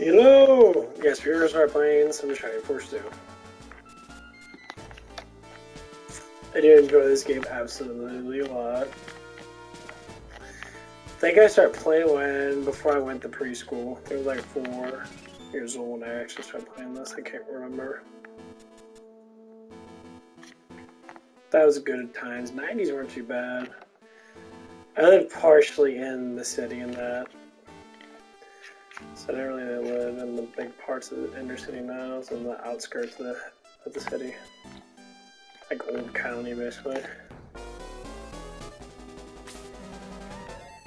Hello! Yes, we're gonna start playing some Shining Force 2. I do enjoy this game absolutely a lot. I think I started playing before I went to preschool. I was like 4 years old when I actually started playing this. I can't remember. That was good at times. 90s weren't too bad. I lived partially in the city in that. So I didn't really live in the big parts of the inner city now. It's in the outskirts of the city. Like Old County, basically.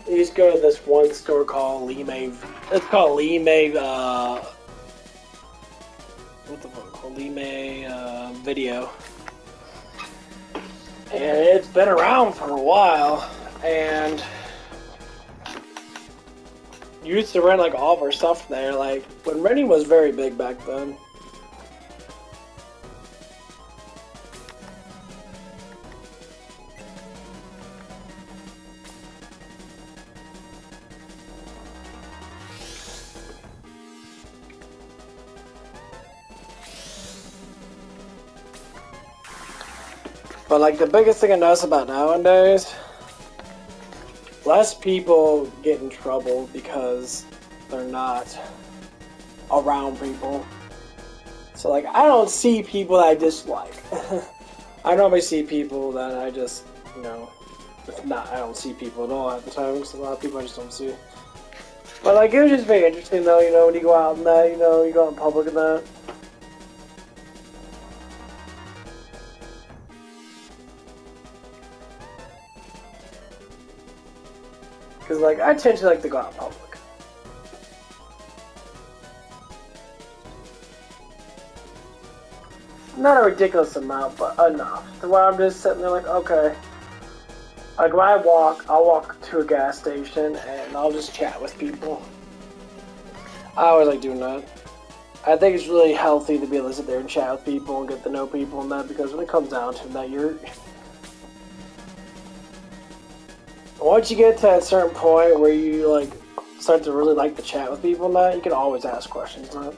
You just go to this one store called Lee May. It's called Lee May, what the fuck? Called Lee May, Video. And it's been around for a while. And you used to rent like all of our stuff there. Like when renting was very big back then. But like the biggest thing I notice about nowadays, less people get in trouble because they're not around people. So like I don't see people that I dislike. I normally see people that I just, you know, I don't see people at all at the time because a lot of people I just don't see. But like it was just very interesting though, you know, when you go out and that, you know, you go out in public and that. Because, like, I tend to like to go out in public. Not a ridiculous amount, but enough. To where I'm just sitting there like, okay. Like, when I walk, I'll walk to a gas station and I'll just chat with people. I always like doing that. I think it's really healthy to be able to sit there and chat with people and get to know people and that, because when it comes down to that, once you get to a certain point where you like start to really like to chat with people and that, you can always ask questions. Right?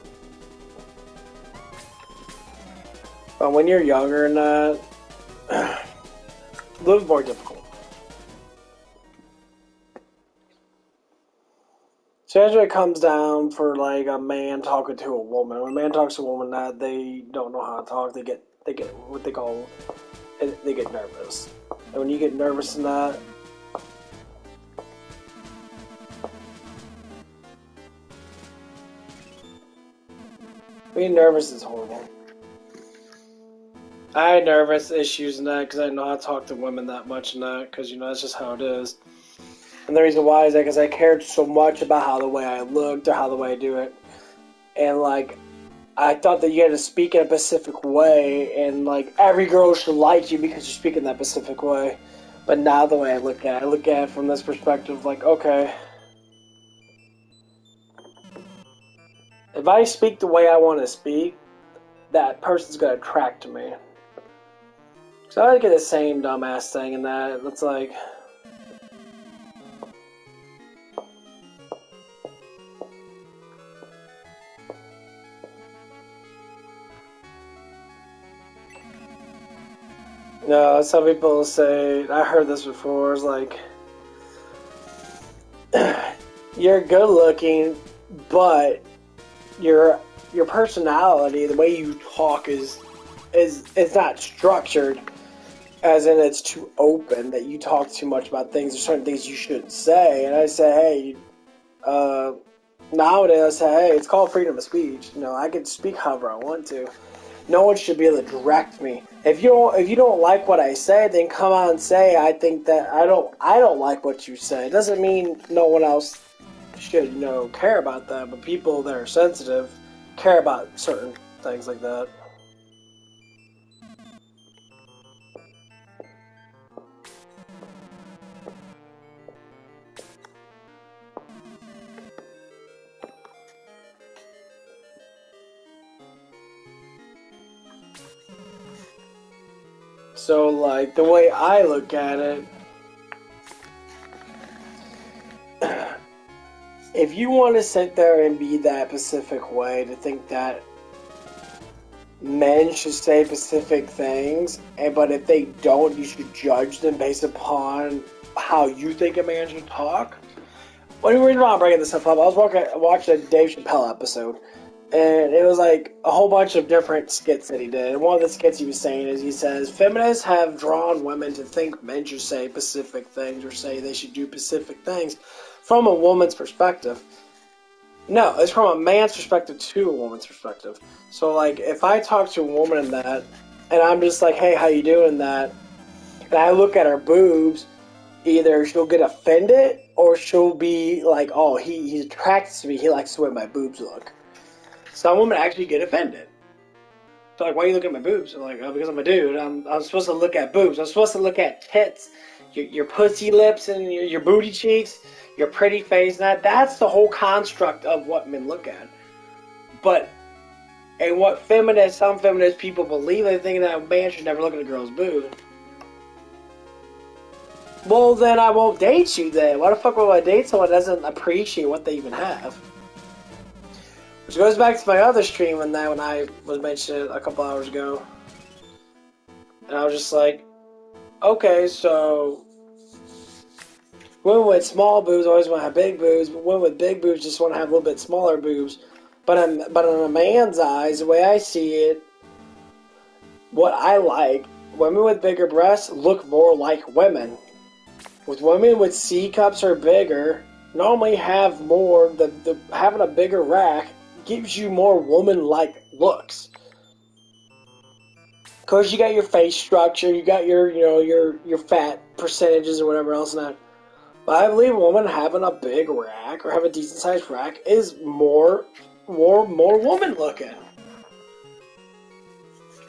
But when you're younger and that, a little more difficult. Especially when it comes down for like a man talking to a woman. When a man talks to a woman that they don't know how to talk, they get what they get nervous. And when you get nervous in that, being nervous is horrible. I had nervous issues in that because I didn't know how to talk to women that much in that, because, you know, that's just how it is. And the reason why is that because I cared so much about how the way I looked or how the way I do it. And, like, I thought that you had to speak in a specific way, and, like, every girl should like you because you speak in that specific way. But now the way I look at it from this perspective, like, okay, if I speak the way I want to speak, that person's going to attract to me. So I get the same dumbass thing in that. It's like, no, some people say, I heard this before, it's like, you're good looking, but your personality, the way you talk is not structured, as in it's too open, that you talk too much about things. There's certain things you shouldn't say. And I say, hey, nowadays I say, hey, it's called freedom of speech. You know, I can speak however I want to. No one should be able to direct me. If you don't like what I say, then come on and say, I think that I don't like what you say. It doesn't mean no one else should, you know, care about that, but people that are sensitive care about certain things like that. So, like, the way I look at it if you want to sit there and be that specific way to think that men should say specific things, but if they don't, you should judge them based upon how you think a man should talk. Well, the reason why I'm bringing this stuff up, I was watching a Dave Chappelle episode, and it was like a whole bunch of different skits that he did. And one of the skits he was saying is, he says, feminists have drawn women to think men should say specific things or say they should do specific things from a woman's perspective. No, it's from a man's perspective to a woman's perspective. So, like, if I talk to a woman in that, and I'm just like, hey, how you doing that? And I look at her boobs, either she'll get offended, or she'll be like, oh, he's attracted to me, he likes the way my boobs look. Some women actually get offended. So, like, why are you looking at my boobs? I'm like, oh, because I'm a dude. I'm supposed to look at boobs. I'm supposed to look at tits, your pussy lips, and your booty cheeks, your pretty face. That's the whole construct of what men look at. But, and what some feminist people believe, they think that a man should never look at a girl's boobs. Well, then I won't date you then. Why the fuck would I date someone that doesn't appreciate what they even have? Which goes back to my other stream when I was mentioning a couple hours ago. And I was just like, okay, so women with small boobs always want to have big boobs, but women with big boobs just want to have a little bit smaller boobs. But in a man's eyes, the way I see it, what I like, women with bigger breasts look more like women. With women with C cups or bigger, normally have more, having a bigger rack gives you more woman-like looks. Because you got your face structure, you got your fat percentages or whatever else in that. But I believe a woman having a big rack or have a decent sized rack is more woman looking.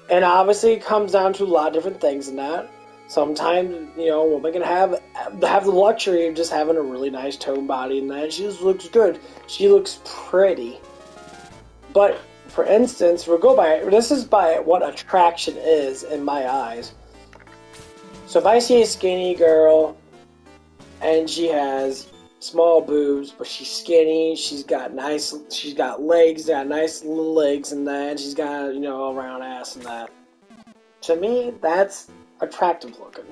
And obviously it comes down to a lot of different things in that. Sometimes, a woman can have the luxury of just having a really nice toned body and that. She just looks good. She looks pretty. But, for instance, this is by what attraction is in my eyes. So if I see a skinny girl and she has small boobs, but she's skinny, she's got legs, got nice little legs and that, and she's got, a round ass and that. To me, that's attractive looking.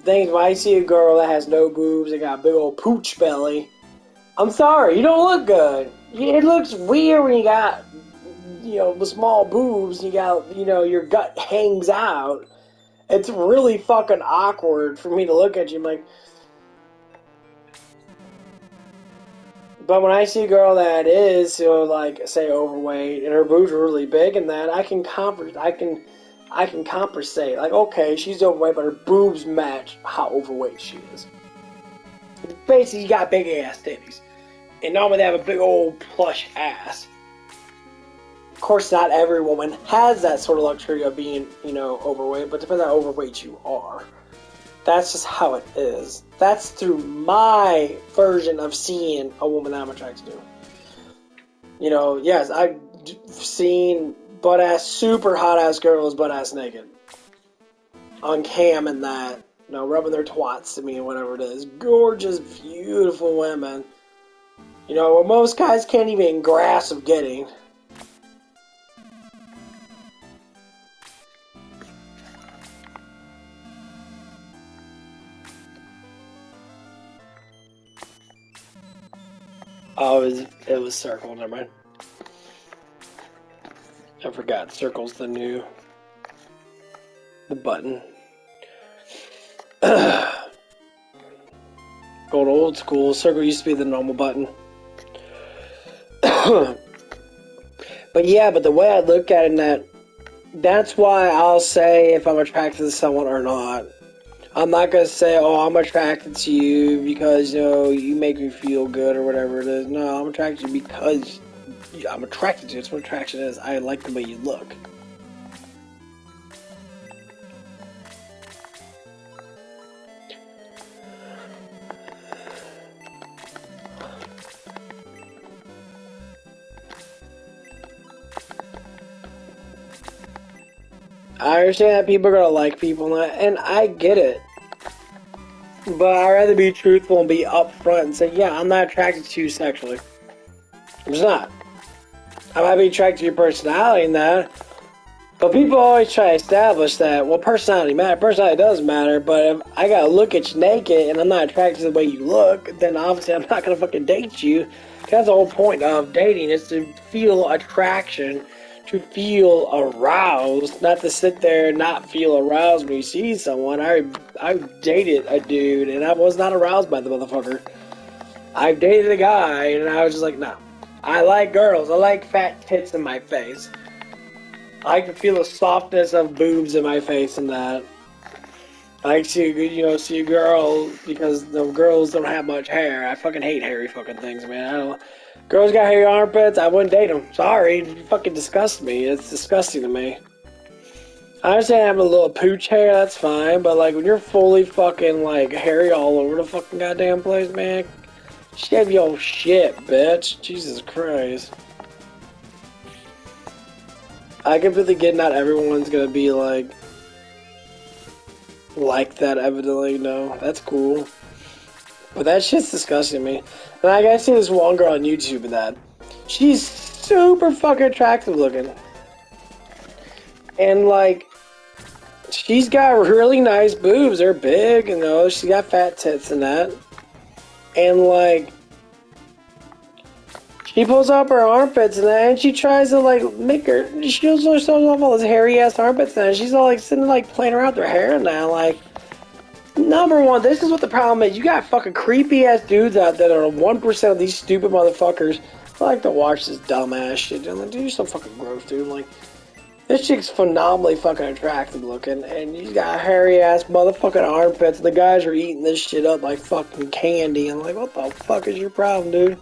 Things when I see a girl that has no boobs and got a big old pooch belly, I'm sorry, you don't look good. It looks weird when you got, the small boobs and you got, your gut hangs out. It's really fucking awkward for me to look at you. I'm like, but when I see a girl that is, say overweight and her boobs are really big and that, I can compensate. Like, okay, she's overweight, but her boobs match how overweight she is. Basically, you got big ass titties. And normally they have a big old plush ass. Of course, not every woman has that sort of luxury of being, overweight, but depends on how overweight you are. That's just how it is. That's through my version of seeing a woman that I'm attracted to. Yes, I've seen butt-ass, super hot-ass girls butt-ass naked. On cam and that. Rubbing their twats to me and whatever it is. Gorgeous, beautiful women. What most guys can't even grasp of getting. Oh, it was circle, never mind. I forgot, circle's the button. Going old school, circle used to be the normal button. But the way I look at it, that's why I'll say if I'm attracted to someone or not. I'm not going to say, oh, I'm attracted to you because, you make me feel good or whatever it is. No, I'm attracted to you because I'm attracted to you. It's what attraction is. I like the way you look. I understand that people are going to like people, and I get it. But I'd rather be truthful and be upfront and say, yeah, I'm not attracted to you sexually. I'm just not. I might be attracted to your personality and that. But people always try to establish that, well, personality matters. Personality does matter, but if I gotta look at you naked and I'm not attracted to the way you look, then obviously I'm not gonna fucking date you. That's the whole point of dating, is to feel attraction, to feel aroused, not to sit there and not feel aroused when you see someone. I dated a dude and I was not aroused by the motherfucker. I dated a guy and I was just like, no. I like girls. I like fat tits in my face. I can feel the softness of boobs in my face and that. I see a girl, because the girls don't have much hair. I fucking hate hairy fucking things, man. I don't. Girls got hairy armpits. I wouldn't date them. Sorry, you fucking disgust me. It's disgusting to me. I understand having a little pooch hair. That's fine, but like when you're fully fucking like hairy all over the fucking goddamn place, man. Shave your shit, bitch. Jesus Christ. I completely get not everyone's gonna be like that, evidently. No, that's cool. But that shit's disgusting me. And I gotta see this one girl on YouTube and that. She's super fucking attractive looking. And like, she's got really nice boobs. They're big, you know, she's got fat tits and that. And like, she pulls up her armpits and that, and she tries to like make her. She shows herself off all those hairy ass armpits and she's all like sitting like playing around with her hair now. Like, number one, this is what the problem is. You got fucking creepy ass dudes out there that are 1% of these stupid motherfuckers. I like to watch this dumbass shit. I'm like, dude, you're so fucking gross, dude. Like, this chick's phenomenally fucking attractive looking, and you got hairy ass motherfucking armpits. The guys are eating this shit up like fucking candy. I'm like, what the fuck is your problem, dude?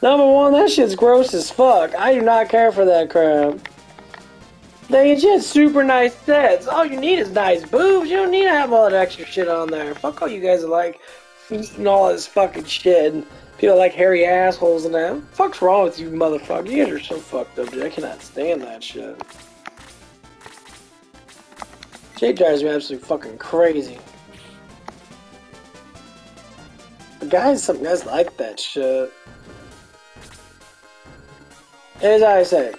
Number one, that shit's gross as fuck. I do not care for that crap. They just super nice sets. All you need is nice boobs. You don't need to have all that extra shit on there. Fuck all you guys are like feet and all this fucking shit. And people like hairy assholes and that. What the fuck's wrong with you, motherfucker? You guys are so fucked up, dude. I cannot stand that shit. Shit drives me absolutely fucking crazy. But some guys like that shit. As I say,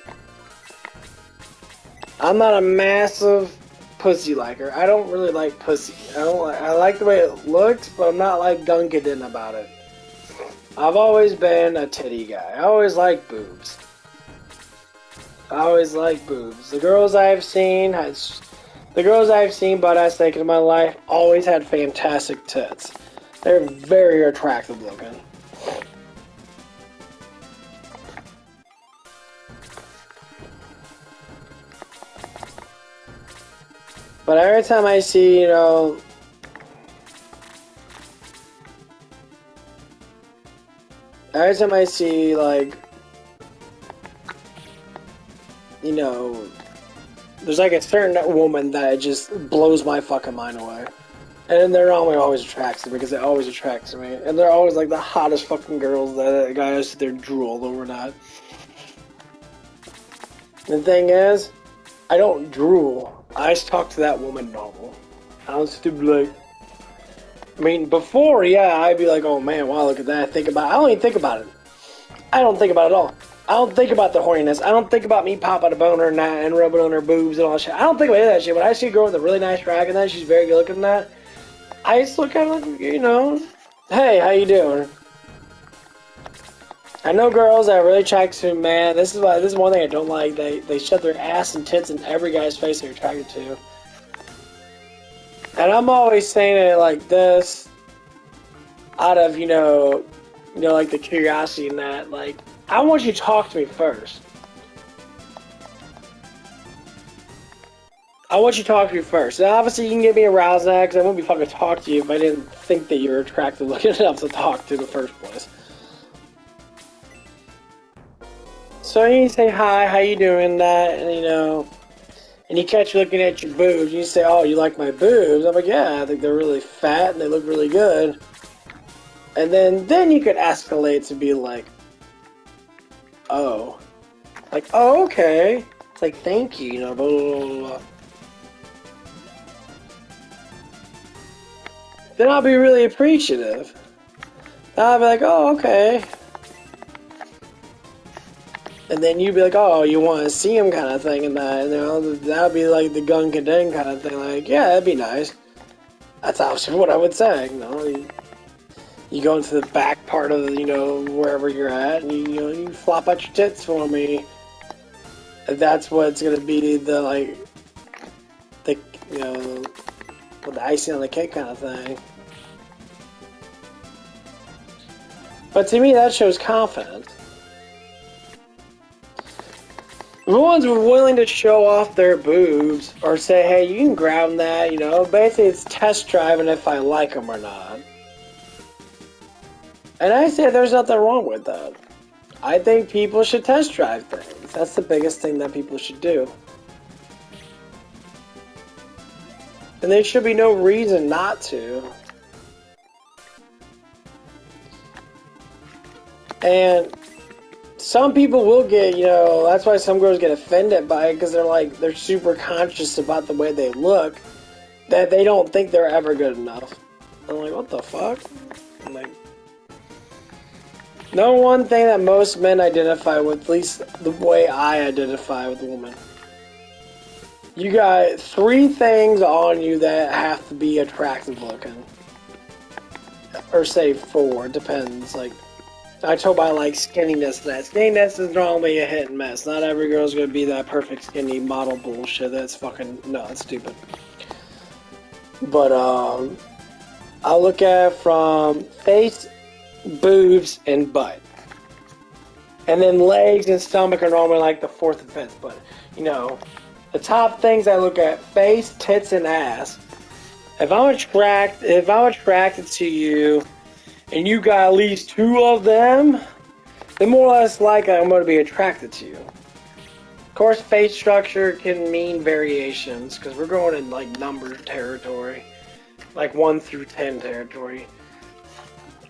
I'm not a massive pussy liker. I don't really like pussy. I like the way it looks, but I'm not like gungadin about it. I've always been a titty guy. I always liked boobs. The girls I've seen butt ass naked in my life always had fantastic tits. They're very attractive looking. But every time I see, like, there's like a certain woman that just blows my fucking mind away. And they're always attracted to me, because they always attract me. And they're always like the hottest fucking girls that guys sit there drool over that. The thing is, I don't drool. I just talk to that woman normal. I don't stupid like. I mean, before, yeah, I'd be like, oh man, wow, look at that. I don't even think about it. I don't think about it at all. I don't think about the horniness. I don't think about me popping a boner and that and rubbing on her boobs and all that shit. I don't think about any of that shit. When I see a girl with a really nice rack and that, she's very good looking and that, I just look at her like, hey, how you doing? I know girls that are really attracted to man. This is one thing I don't like. They shove their ass and tits in every guy's face they're attracted to. And I'm always saying it like this, out of like the curiosity and that. Like, I want you to talk to me first. And obviously, you can get me aroused now, because I wouldn't be fucking talk to you if I didn't think that you were attractive looking enough to talk to in the first place. So you say hi, how you doing, that, and you catch me looking at your boobs, and you say, oh, you like my boobs? I'm like, yeah, I think they're really fat, and they look really good. And then you could escalate to be like, oh. Like, oh, okay. It's like, thank you, blah, blah, blah, blah. then I'll be really appreciative. I'll be like, oh, okay. And then you'd be like, oh, you want to see him kind of thing, and that, you know, that'd be like the Gunga Din kind of thing. Like, yeah, that'd be nice. That's actually what I would say. You know, you go into the back part of, you know, wherever you're at, and you flop out your tits for me. And that's what's gonna be the like, the you know, the icing on the cake kind of thing. But to me, that shows confidence. The ones who are willing to show off their boobs or say, hey, you can grab that, you know, basically it's test driving if I like them or not. And I say there's nothing wrong with that. I think people should test drive things. That's the biggest thing that people should do. And there should be no reason not to. And some people will get, you know, that's why some girls get offended by it, because they're super conscious about the way they look, that they don't think they're ever good enough. I'm like, what the fuck? I'm like, no one thing that most men identify with, at least the way I identify with a woman. You got 3 things on you that have to be attractive looking. Or say 4, depends, like, I told by like skinniness. That skinniness is normally a hit and miss. Not every girl's gonna be that perfect skinny model bullshit. That's fucking no, that's stupid. But I'll look at it from face, boobs, and butt, and then legs and stomach are normally like the 4th and 5th. But you know, the top things I look at: face, tits, and ass. If I'm attracted to you, and you got at least 2 of them, then more or less likely I'm going to be attracted to you. Of course, face structure can mean variations, because we're going in like number territory, like 1 through 10 territory.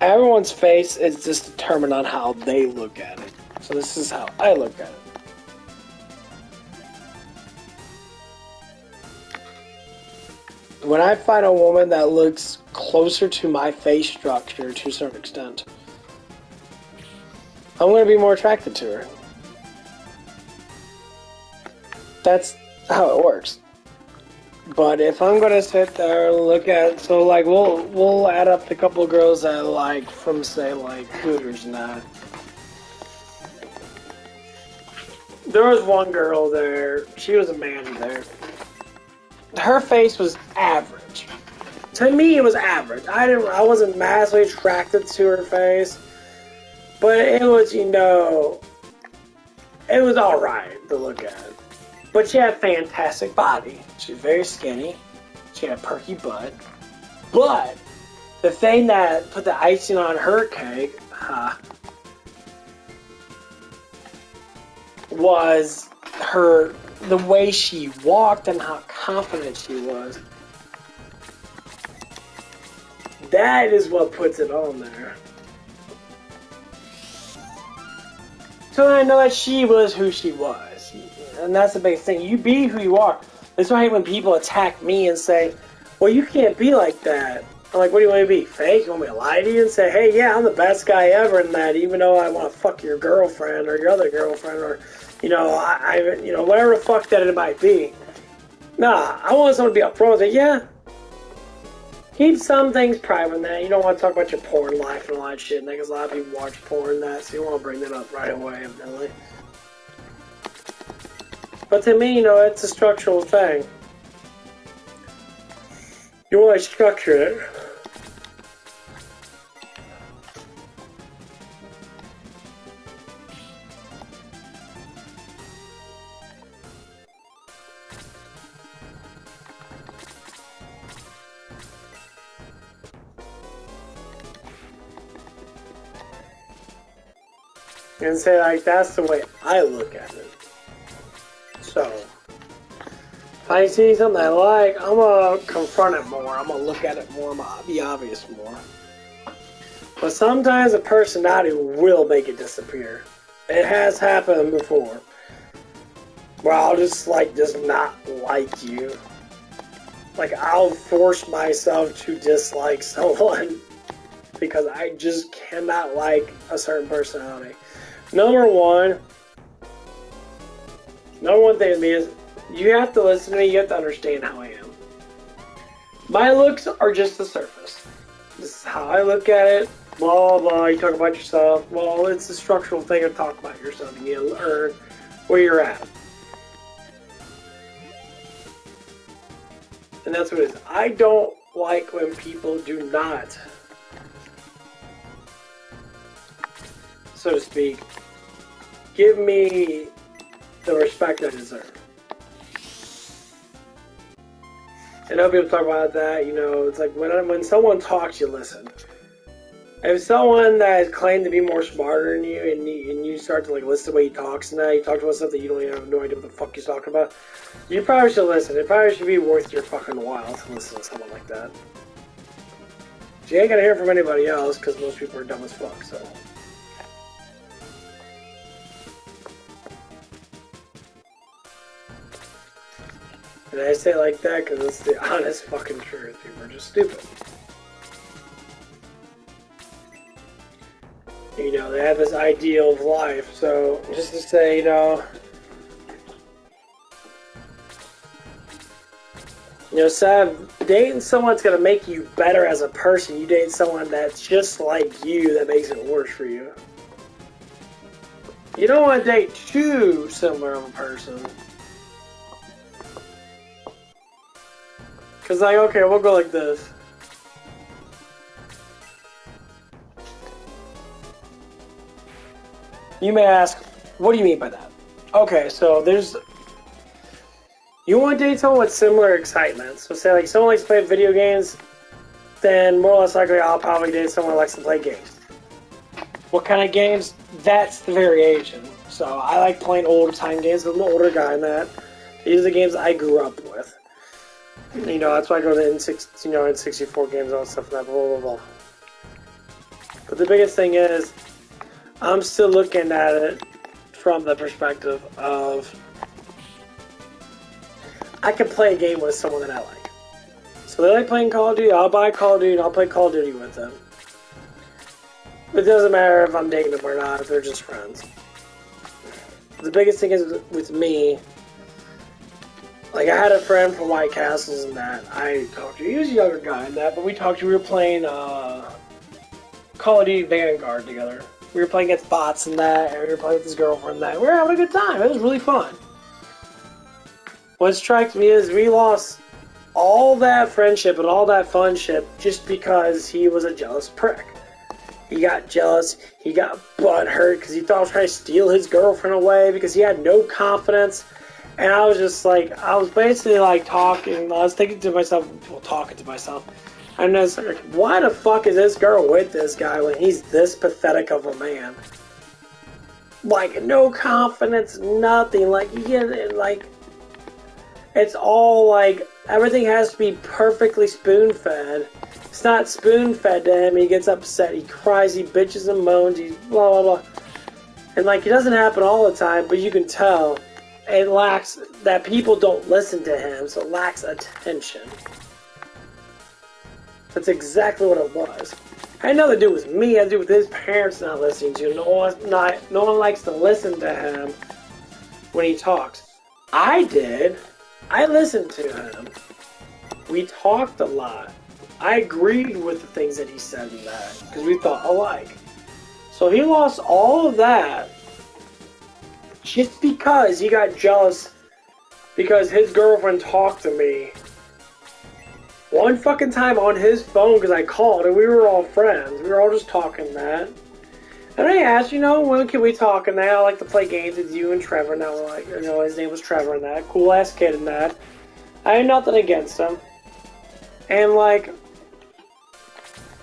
Everyone's face is just determined on how they look at it. So this is how I look at it. When I find a woman that looks closer to my face structure to a certain extent, I'm going to be more attracted to her. That's how it works. But if I'm going to sit there and look at, so like we'll add up the couple of girls that I like from say like Hooters and that. There was one girl there, she was a man there. Her face was average. To me, it was average. I wasn't massively attracted to her face, but it was, you know, it was all right to look at. But she had a fantastic body. She was very skinny. She had a perky butt. But the thing that put the icing on her cake, was the way she walked and how confident she was. That is what puts it on there. So I know that she was who she was. And that's the biggest thing. You be who you are. That's why when people attack me and say, well, you can't be like that. I'm like, what do you want me to be? Fake? You want me to lie to you and say, hey, yeah, I'm the best guy ever in that, even though I want to fuck your girlfriend or your other girlfriend or, you know, you know, whatever the fuck that it might be. Nah, I want someone to be upfront and say, yeah, keep some things private in that. You don't want to talk about your porn life and all that shit, because a lot of people watch porn and that, so you want to bring that up right away, evidently. But to me, you know, it's a structural thing. You want to structure it. And say, like, that's the way I look at it. So, if I see something I like, I'm going to confront it more. I'm going to look at it more. I'm going to be obvious more. But sometimes a personality will make it disappear. It has happened before. Where I'll just not like you. Like, I'll force myself to dislike someone because I just cannot like a certain personality. Number one thing with me is you have to listen to me, you have to understand how I am. My looks are just the surface. This is how I look at it. Blah, blah, you talk about yourself. Well, it's a structural thing to talk about yourself. You learn where you're at. And that's what it is. I don't like when people do not, so to speak, give me the respect I deserve. And other people talk about that, you know, it's like when someone talks, you listen. If someone that claimed to be more smarter than you, and you start to like listen to the way he talks, and now you talk about stuff that you don't even have no idea what the fuck he's talking about, you probably should listen. It probably should be worth your fucking while to listen to someone like that. So you ain't gonna hear from anybody else because most people are dumb as fuck. So. And I say it like that because it's the honest fucking truth. People are just stupid. You know, they have this ideal of life. So, just to say, you know, Sav, dating someone's going to make you better as a person. You date someone that's just like you, that makes it worse for you. You don't want to date too similar of a person. Because, like, okay, we'll go like this. You may ask, what do you mean by that? Okay, so you want to date someone with similar excitement. So say like someone likes to play video games, then more or less likely I'll probably date someone who likes to play games. What kind of games? That's the variation. So I like playing older time games. I'm an older guy in that. These are the games I grew up with. You know, that's why I go to N64 games and all that stuff and that, blah, blah, blah. But the biggest thing is, I'm still looking at it from the perspective of I can play a game with someone that I like. So they like playing Call of Duty, I'll buy Call of Duty and I'll play Call of Duty with them. It doesn't matter if I'm dating them or not, if they're just friends. The biggest thing is with me, like I had a friend from White Castles and that I talked to. He was a younger guy in that, but we were playing Call of Duty Vanguard together. We were playing against bots and that, and we were playing with his girlfriend and that. We were having a good time. It was really fun. What strikes me is we lost all that friendship and all that fun shit just because he was a jealous prick. He got jealous, he got butthurt because he thought I was trying to steal his girlfriend away because he had no confidence. And I was just like, I was basically like talking, I was thinking to myself, talking to myself. And I was like, why the fuck is this girl with this guy when he's this pathetic of a man? Like, no confidence, nothing. Like, you get it, like, it's all like, everything has to be perfectly spoon-fed. It's not spoon-fed to him. He gets upset, he cries, he bitches and moans, he's blah, blah, blah. And, like, it doesn't happen all the time, but you can tell it lacks, that people don't listen to him, so it lacks attention. That's exactly what it was. It had nothing to do with me, it had to do with his parents not listening to him. No one likes to listen to him when he talks. I did. I listened to him. We talked a lot. I agreed with the things that he said in that, because we thought alike. So he lost all of that just because he got jealous because his girlfriend talked to me one fucking time on his phone because I called and we were all friends. We were all just talking that. And I asked, when can we talk and that? I like to play games with you and Trevor. Now, like, his name was Trevor and that. Cool ass kid and that. I had nothing against him. And like,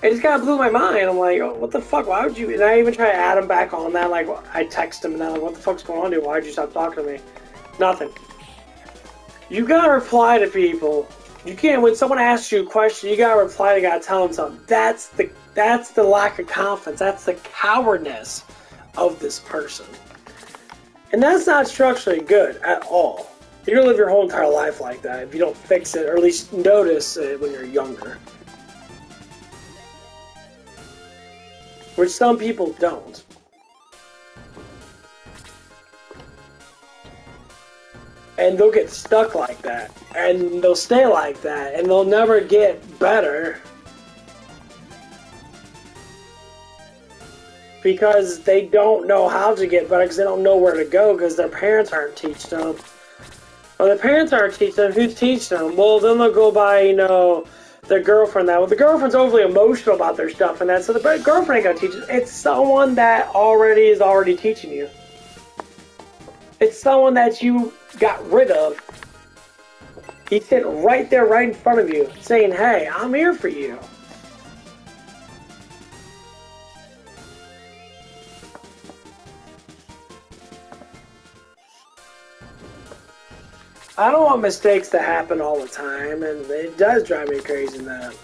it just kind of blew my mind. I'm like, oh, what the fuck? Why would you? And I even try to add him back on that. Like, I text him and that. Like, what the fuck's going on, dude? Why'd you stop talking to me? Nothing. You gotta reply to people. You can't. When someone asks you a question, you gotta reply. You gotta tell them something. That's the lack of confidence. That's the cowardness of this person. And that's not structurally good at all. You're gonna live your whole entire life like that if you don't fix it, or at least notice it when you're younger. Which some people don't. And they'll get stuck like that. And they'll stay like that. And they'll never get better. Because they don't know how to get better. Because they don't know where to go. Because their parents aren't teaching them. Well, their parents aren't teaching them. Who's teaching them? Well, then they'll go by, you know, their girlfriend. That. Well, the girlfriend's overly emotional about their stuff and that. So the girlfriend ain't gonna teach it. It's someone that is already teaching you. It's someone that you got rid of. He's sitting right there, right in front of you, saying, hey, I'm here for you. I don't want mistakes to happen all the time, and it does drive me crazy, that.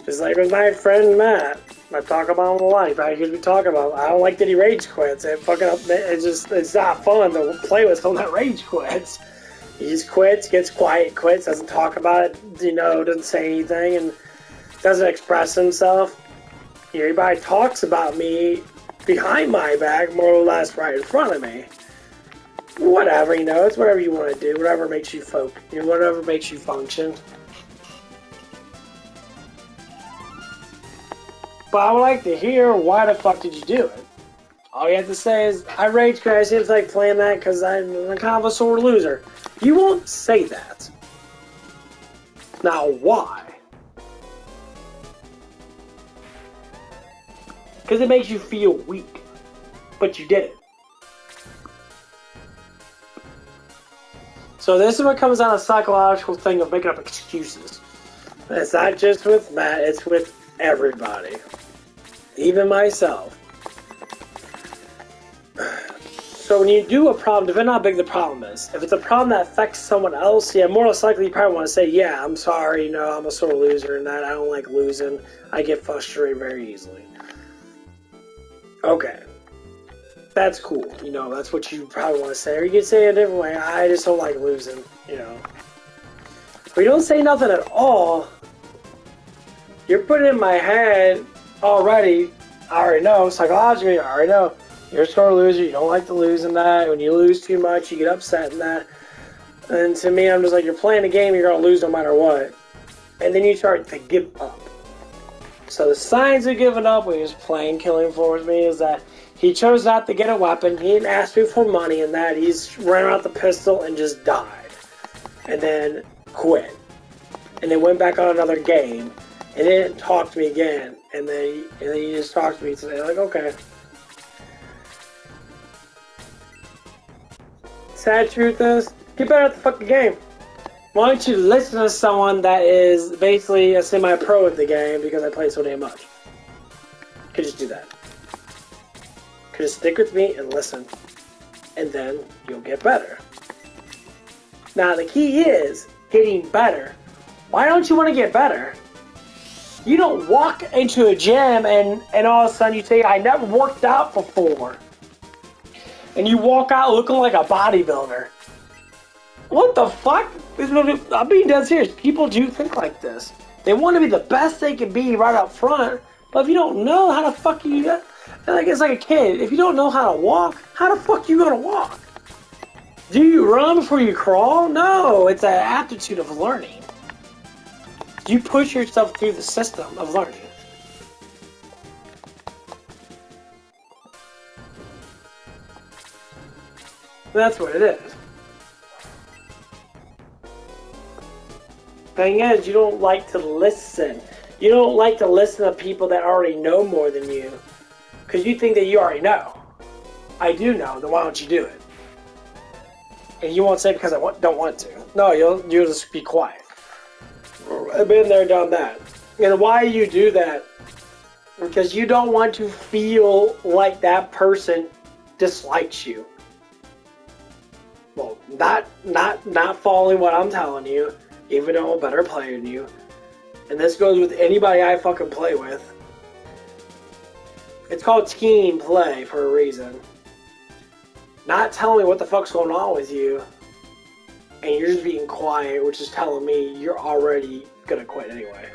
Just like with my friend Matt. I talk about him a lot. I usually talk about. I don't like that he rage quits. It's not fun to play with someone that rage quits. He just quits, gets quiet, quits, doesn't talk about it, you know, doesn't say anything, and doesn't express himself. You know, everybody talks about me behind my back, more or less right in front of me. Whatever, you know, it's whatever you want to do, whatever makes you whatever makes you function. But I would like to hear, why the fuck did you do it? All you have to say is, I rage quit. I seems like playing that because I'm kind of a sore loser. You won't say that. Now, why? Because it makes you feel weak. But you did it. So this is what comes down to a psychological thing of making up excuses. And it's not just with Matt, it's with everybody. Even myself. So when you do a problem, depending on how big the problem is, if it's a problem that affects someone else, yeah, more or less likely you probably want to say, yeah, I'm sorry, you know, I'm a sore loser and that, I don't like losing, I get frustrated very easily. Okay. That's cool, you know, that's what you probably want to say. Or you can say it a different way, I just don't like losing, you know. If you don't say nothing at all, you're putting in my head already, I already know, psychologically, I already know, you're a sore loser, you don't like to lose in that, when you lose too much, you get upset in that, and to me, I'm just like, you're playing a game, you're going to lose no matter what, and then you start to give up. So the signs of giving up when he was playing Killing Floor with me is that he chose not to get a weapon, he didn't ask me for money and that, he's ran out the pistol and just died, and then quit, and then went back on another game, and he didn't talk to me again, and then he just talked to me today, like, okay. Sad truth is, get better at the fucking game. Why don't you listen to someone that is basically a semi-pro at the game because I play so damn much? Could just do that. Could just stick with me and listen, and then you'll get better. Now the key is getting better. Why don't you want to get better? You don't walk into a gym and all of a sudden you say, I never worked out before. And you walk out looking like a bodybuilder. What the fuck? I'm being dead serious. People do think like this. They want to be the best they can be right up front, but if you don't know how the fuck you get, like it's like a kid. If you don't know how to walk, how the fuck you gonna walk? Do you run before you crawl? No, it's an aptitude of learning. You push yourself through the system of learning. That's what it is. Thing is, you don't like to listen. You don't like to listen to people that already know more than you. Because you think that you already know. I do know, then why don't you do it? And you won't say because I don't want to. No, you'll just be quiet. I've been there, done that. And why you do that? Because you don't want to feel like that person dislikes you. Well, not following what I'm telling you, even though I'm a better player than you. And this goes with anybody I fucking play with. It's called team play for a reason. not telling me what the fuck's going on with you, and you're just being quiet, which is telling me you're already gonna quit anyway.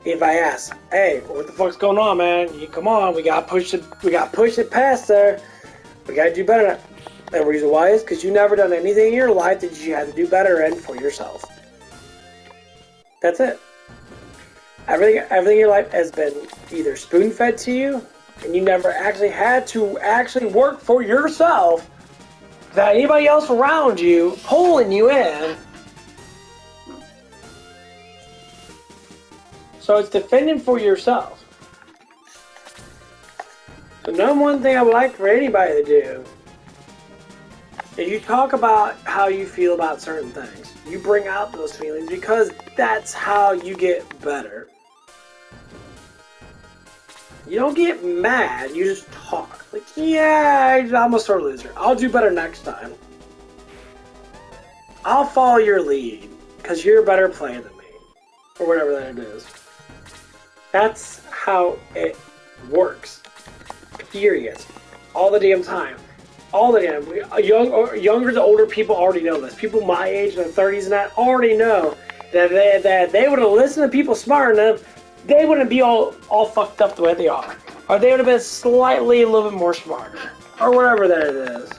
If I ask, hey, what the fuck's going on, man? You come on, we gotta push it past there. We gotta do better. And the reason why is because you never done anything in your life that you had to do better in for yourself. That's it. Everything in your life has been either spoon-fed to you, and you never actually had to actually work for yourself, that anybody else around you pulling you in. So it's defending for yourself. The number one thing I would like for anybody to do is you talk about how you feel about certain things. You bring out those feelings because that's how you get better. You don't get mad, you just talk. Like, yeah, I'm a sore loser. I'll do better next time. I'll follow your lead, because you're a better player than me. Or whatever that it is. That's how it works. Period. All the damn time. All the damn. Younger to older people already know this. People my age, in their 30s and that, already know that they would have listened to people smarter than them, they wouldn't be all fucked up the way they are. Or they would have been slightly a little bit more smarter. Or whatever that it is.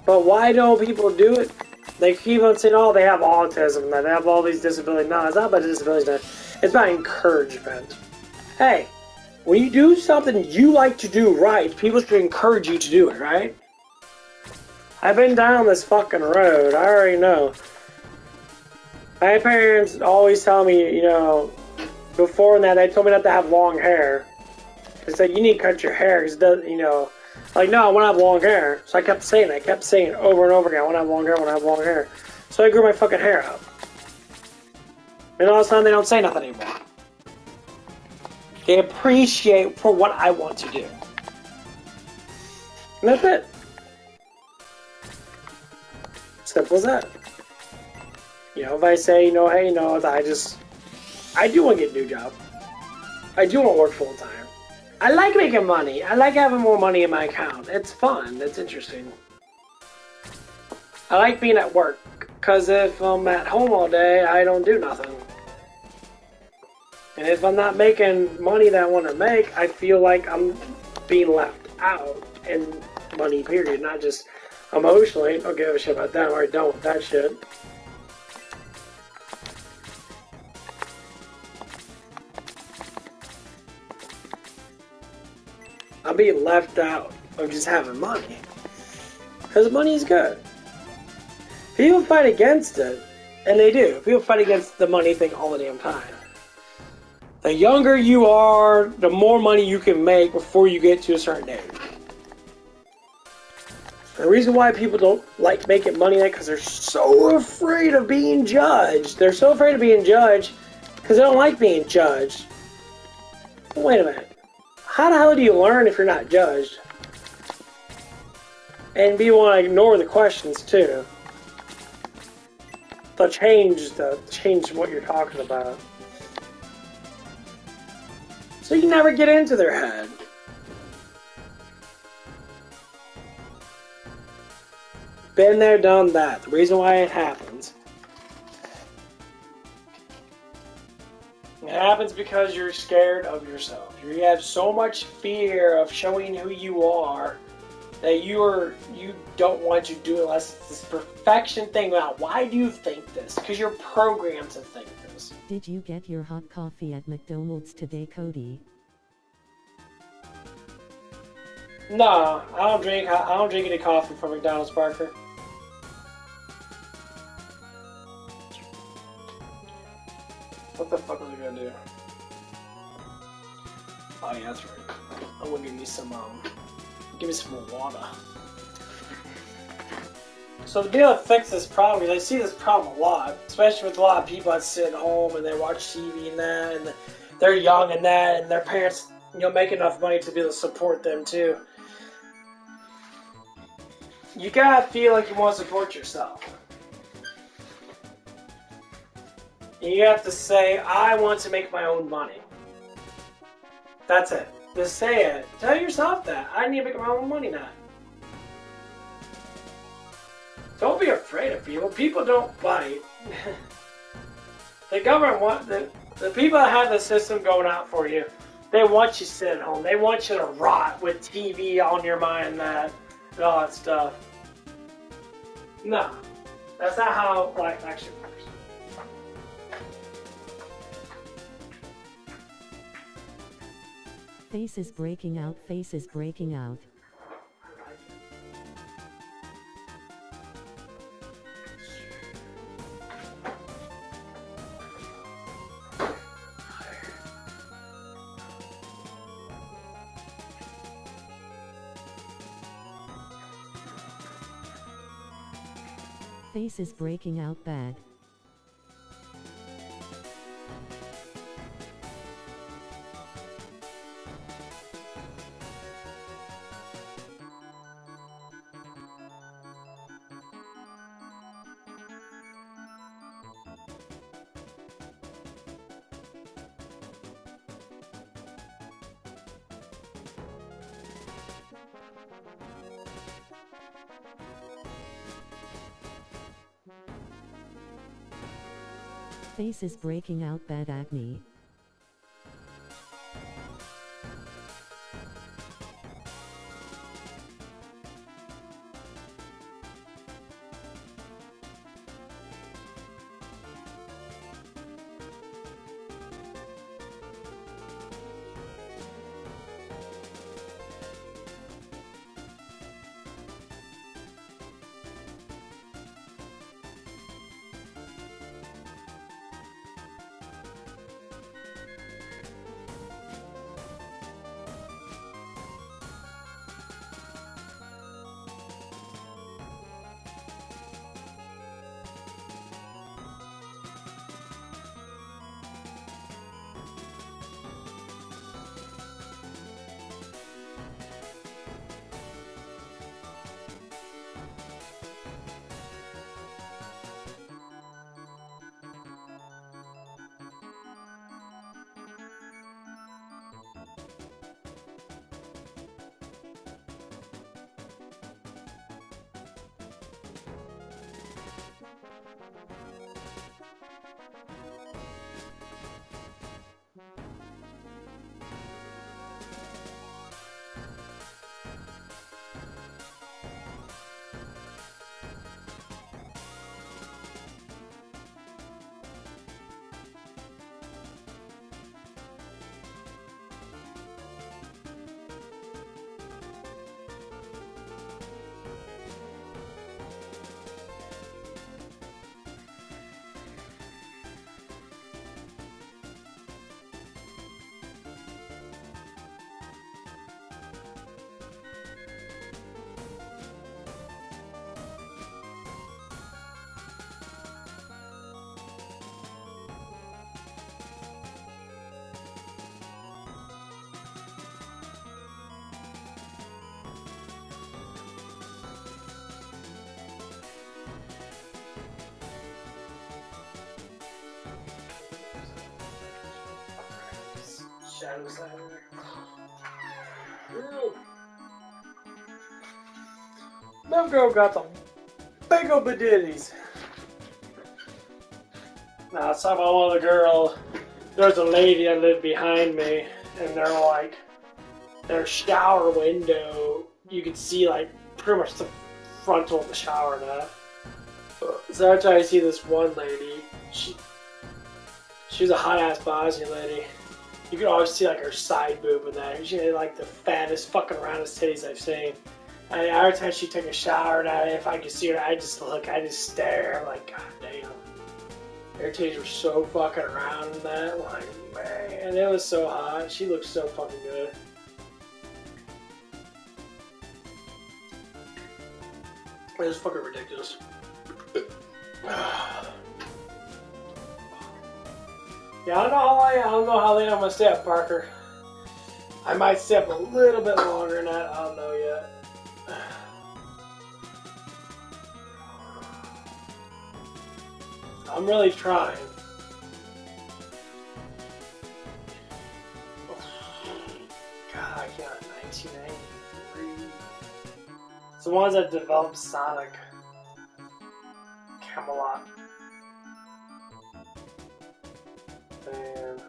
But why don't people do it? They keep on saying, oh, they have autism, they have all these disabilities. No, it's not about disabilities. It's about encouragement. Hey, when you do something you like to do right, people should encourage you to do it, right? I've been down this fucking road. I already know. My parents always tell me, you know, before that, they told me not to have long hair. They said, you need to cut your hair, because it doesn't, you know. Like, no, I want to have long hair. So I kept saying it. I kept saying it over and over again. I want to have long hair, I want to have long hair. So I grew my fucking hair out. And all of a sudden, they don't say nothing anymore. They appreciate for what I want to do. And that's it. Simple as that. You know, if I say, you know, hey, you know, I do want to get a new job. I do want to work full time. I like making money. I like having more money in my account. It's fun. It's interesting. I like being at work, because if I'm at home all day, I don't do nothing. And if I'm not making money that I want to make, I feel like I'm being left out in money, period. Not just emotionally. Don't give a shit about that. I already done with that shit. I'm being left out of just having money. Because money is good. People fight against it, and they do. People fight against the money thing all the damn time. The younger you are, the more money you can make before you get to a certain age. The reason why people don't like making money is because they're so afraid of being judged. They're so afraid of being judged because they don't like being judged. Wait a minute. How the hell do you learn if you're not judged? And people want to ignore the questions too. They'll change what you're talking about. So you never get into their head. Been there, done that. The reason why it happens. It happens because you're scared of yourself. You have so much fear of showing who you are that you don't want to do it unless it's this perfection thing. Now, why do you think this? Because you're programmed to think this. Did you get your hot coffee at McDonald's today, Cody? No, I don't drink any coffee from McDonald's, Parker. What the fuck was I gonna do? Oh yeah, that's right. I'm gonna give me some water. So to be able to fix this problem, because I see this problem a lot, especially with a lot of people that sit at home and they watch TV and that, and they're young and that, and their parents, you know, make enough money to be able to support them too. You gotta feel like you want to support yourself. You have to say, I want to make my own money. That's it. Just say it. Tell yourself that. I need to make my own money now. Don't be afraid of people. People don't bite. The government want the people that have the system going out for you. They want you to sit at home. They want you to rot with TV on your mind and all that stuff. No, that's not how life actually works. Face is breaking out. Face is breaking out. Face is breaking out bad. Face is breaking out bad acne. Shadows out there. That girl got the big old baditties. Now, some other girl, there's a lady that lived behind me, and they're like, their shower window, you could see like pretty much the frontal of the shower and that. So every time I see this one lady, she was a hot ass Bosnian lady. You could always see like her side boob and that. She had like the fattest fucking roundest titties I've seen. And every time she took a shower and if I could see her, I just stare. I'm like, god damn. Her titties were so fucking round and that. Like, man, it was so hot. She looked so fucking good. It was fucking ridiculous. Yeah, I don't know how late I'm gonna stay up, Parker. I might stay up a little bit longer than that. I don't know yet. I'm really trying. 1993. It's the ones that developed Sonic. Camelot. And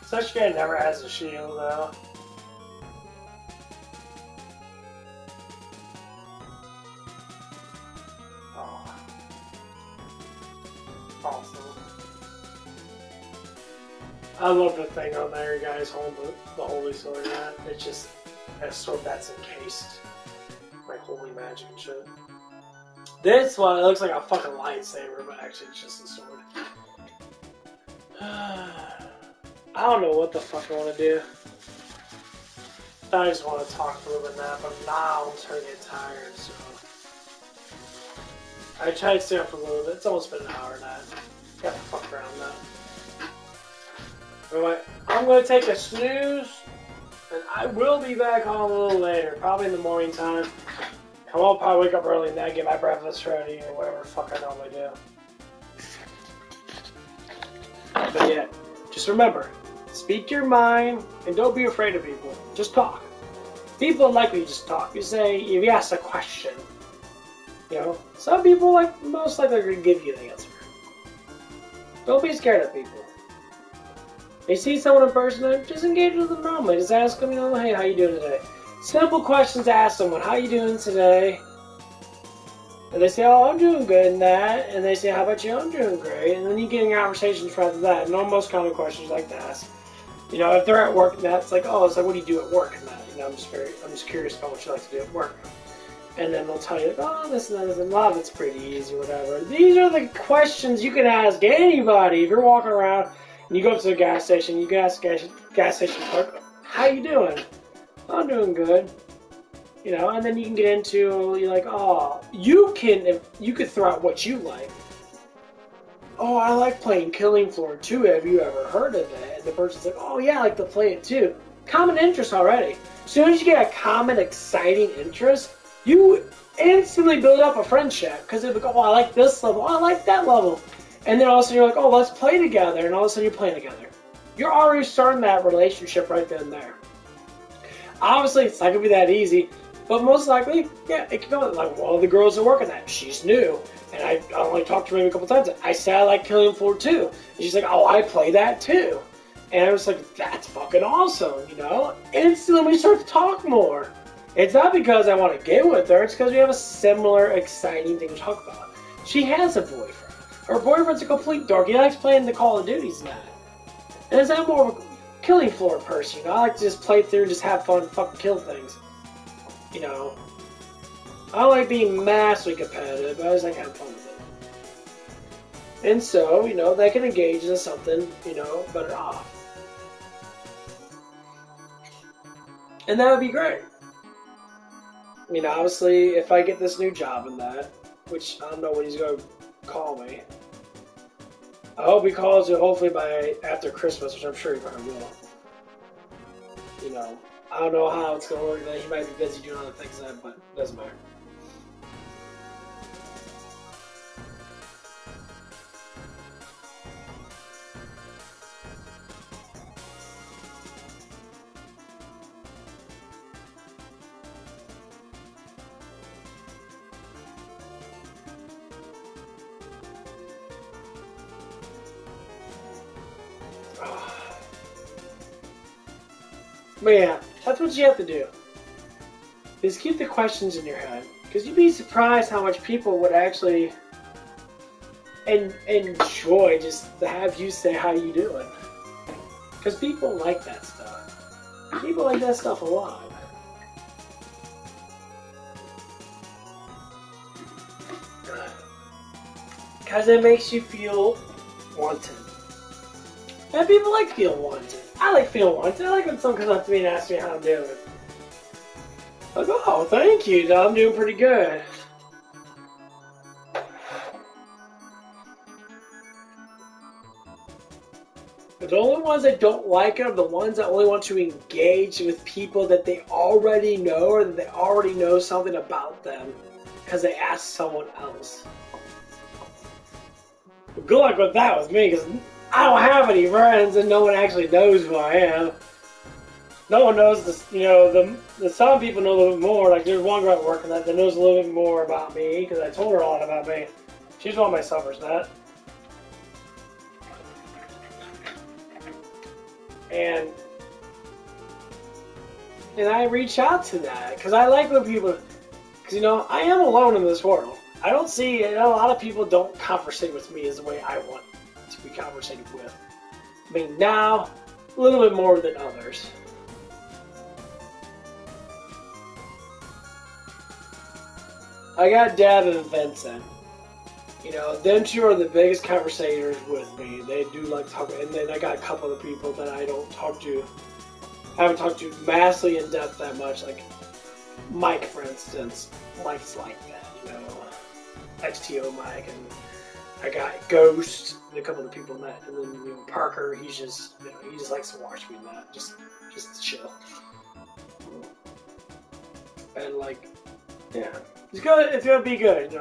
such guy never has a shield though. Oh. Awesome. I love the thing on there, guys, hold the holy sword at. It's just a sword that's encased. Like holy magic and shit. This one, it looks like a fucking lightsaber, but actually it's just a sword. I don't know what the fuck I want to do. I just want to talk for a little bit now, but now I'm starting to get tired, so. I tried to stay up for a little bit. It's almost been an hour now. Got to fuck around now. Anyway, I'm going to take a snooze, and I will be back on a little later, probably in the morning time. I won't probably wake up early and then get my breakfast ready or whatever the fuck I normally do. But yeah, just remember, speak your mind and don't be afraid of people. Just talk. People like when you just talk. You say, if you ask a question, you know, some people most likely are going to give you the answer. Don't be scared of people. If you see someone in person, just engage with them normally. Just ask them, you know, hey, how you doing today? Simple questions to ask someone, how you doing today? And they say, oh, I'm doing good in that. And they say, how about you? I'm doing great. And then you get in conversations after that. And most common questions like to ask. You know, if they're at work and that's like, oh, it's like, what do you do at work and that? You know, I'm just curious about what you like to do at work. And then they'll tell you, like, oh, this and that, and a lot of it's pretty easy, whatever. These are the questions you can ask anybody. If you're walking around and you go up to the gas station, you can ask the gas station clerk, how you doing? I'm doing good. You know, and then you can get into, you're like, oh, you could throw out what you like. Oh, I like playing Killing Floor 2. Have you ever heard of it? And the person's like, oh yeah, I like to play it too. Common interest already. As soon as you get a common, exciting interest, you instantly build up a friendship. Because they're like, oh, I like this level. Oh, I like that level. And then all of a sudden you're like, oh, let's play together. And all of a sudden you're playing together. You're already starting that relationship right then and there. Obviously, it's not going to be that easy. But most likely, yeah, it can go. Like, one of the girls that work on that, she's new. And I only talked to her maybe a couple times. I said I like Killing Floor 2. And she's like, oh, I play that too. And I was like, that's fucking awesome, you know? Instantly we start to talk more. It's not because I want to get with her. It's because we have a similar, exciting thing to talk about. She has a boyfriend. Her boyfriend's a complete dork. He likes playing the Call of Duties and that. And I'm more of a Killing Floor person, you know? I like to just play through and just have fun and fucking kill things. You know, I don't like being massively competitive. I always like having fun with it. And so, you know, they can engage in something, you know, better off. And that would be great. I mean, obviously, if I get this new job in that, which I don't know when he's going to call me. I hope he calls you hopefully by after Christmas, which I'm sure he probably will. You know. I don't know how it's going to work. He might be busy doing other things then, but it doesn't matter. But yeah, that's what you have to do. Is keep the questions in your head. Because you'd be surprised how much people would actually and enjoy just to have you say how you doing. Because people like that stuff. People like that stuff a lot. Because it makes you feel wanted. And people like feel wanted. I like feel wanted. I like when someone comes up to me and asks me how I'm doing. Like, oh, thank you. I'm doing pretty good. But the only ones that don't like it are the ones that only want to engage with people that they already know or that they already know something about them because they asked someone else. But good luck with that with me because I don't have any friends and no one actually knows who I am. No one knows this, some people know a little bit more. Like there's one girl at work that knows a little bit more about me because I told her a lot about me. She's one of my suffers net. And I reach out to that because I like when people, because I am alone in this world. I don't see, a lot of people don't conversate with me as the way I want to be conversated with. I mean, now, a little bit more than others. I got Dad and Vincent. Them two are the biggest conversators with me. They do like talking, and then I got a couple of people that I don't talk to. I haven't talked to massively in depth that much, like Mike, for instance. Mike's like that, XTO Mike, and I got Ghost, and a couple of people in that, and then Parker. He's just, he just likes to watch me in that, just to chill, and yeah, it's gonna be good,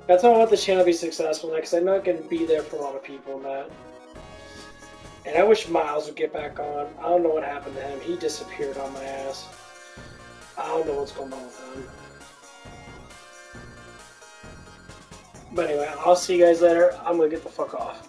That's why I want the channel to be successful now, because I'm not going to be there for a lot of people in that. And I wish Miles would get back on. I don't know what happened to him. He disappeared on my ass. I don't know what's going on with him. But anyway, I'll see you guys later. I'm going to get the fuck off.